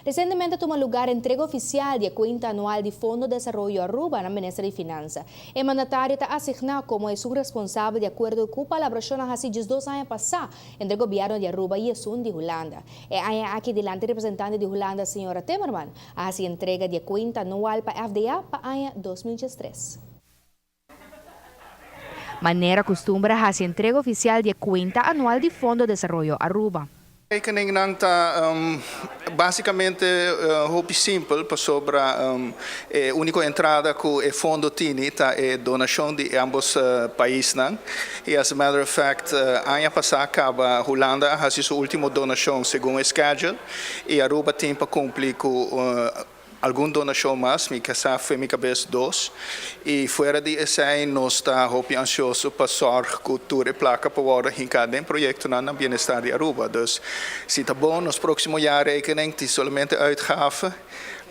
Recientemente tomó lugar entrega oficial de cuenta anual de Fondo de Desarrollo Aruba na Ministério de Finanças. El mandatario está asignado como su responsable de acuerdo con la colaboración hace 2 años pasados entre el gobierno de Aruba y el sur de Holanda. Aquí delante representante de Holanda, señora Timmerman, hace entrega de cuenta anual para FDA para el año 2023. Manera costumbre hace entrega oficial de cuenta anual de Fondo de Desarrollo Aruba. Rekening nang ta basicamente hopi simple para sobre única entrada que o fundo tini ta donação de ambos países nang. E as a matter of fact, ano passado acaba Holanda a sua última donação segundo o schedule e Aruba tem para cumprir com alguma donação mais, me casa foi minha cabeça 2 e fora de esse nós está hopi ansioso para sorrir cultura e placa para agora em cada projeto na bem-estar de Aruba. Dus se está bom nos próximos anos rekening te somente uitgaven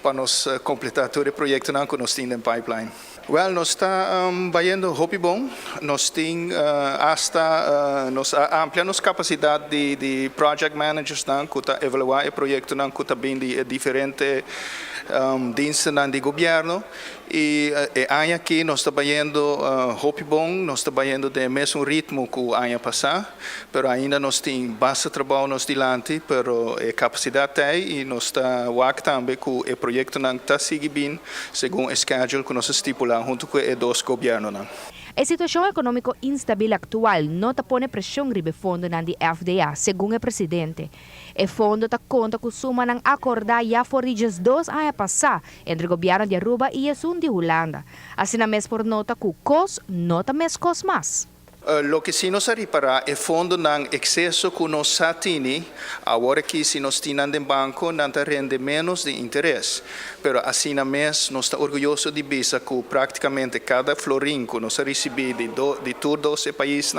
para nos completar todo o projeto que nós temos em pipeline. Well, nós está vendo hopi bom, nós temos nós ampliamos capacidade de project managers que está evaluar o projeto que está bem de diferentes diensten de governo e ano aqui nós está vendo hopi bom, nós está vendo de mesmo ritmo que o ano passado, mas ainda nós temos bastante trabalho nos dilante, pero capacidade tem e nós está work também que o projeto está seguindo bem segundo o schedule que nós estipulamos junto com os dois governos. A situação econômica instável atual não põe pressão sobre o fundo de FDA, segundo o presidente. O fundo conta com suma ng acordar já por 2 anos passados entre o governo de Aruba e o sul de Holanda. Assim, mesmo por nota que o custo não também custa mais. Lo que se nos repara é fundo ng excesso que nós temos, agora que se nós temos no banco, não rende menos de interesse. Pero assim mesmo, nós estamos orgulhosos de ver que praticamente cada florim que nós recebemos de todos os países,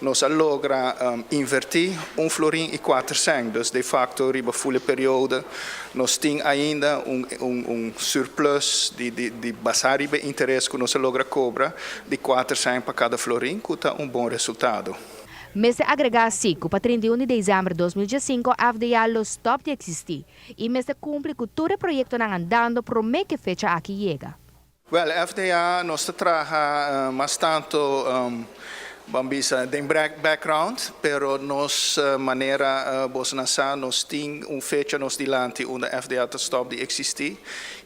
nós logra invertir florim e 4 centos. De facto, riba full período, nós temos ainda surplus de basar riba interesse que nós logra cobrar de 4 centos para cada florim, que bom resultado. Mas se agregar assim, que para 31 de dezembro de 2005, a FDA lo stop de existir. E mas se cumpre com todo o projeto andando, promete que fecha aqui chega. Well, a FDA nós trabalha bastante Bambisa tem background, pero nos maneira bolsonaro nos tem fecha nos dilante onde a FDA está stop de existir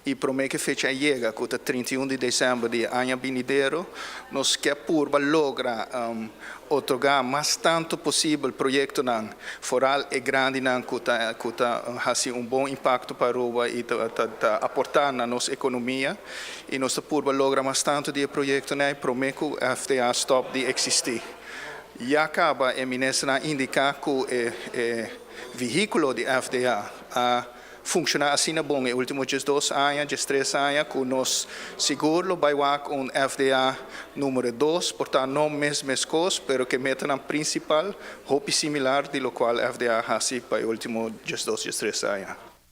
e promete que fecha chega que é 31 de dezembro de ano vindouro nos quer por logra otorgar mais tanto possível projeto não foral e grande não que has bom impacto para Aruba e tá aportar na nossa economia e nós por logra mais tanto de projeto não promete que a FDA stop de existir. E acaba a ministra indicar que o veículo de FDA funciona assim bom nos últimos 2 anos, 3 anos, que nós seguro vai com FDA número 2, portanto não mesmo coisa, mas que meta na principal, hope similar de lo qual FDA há para os últimos 2, 3 anos.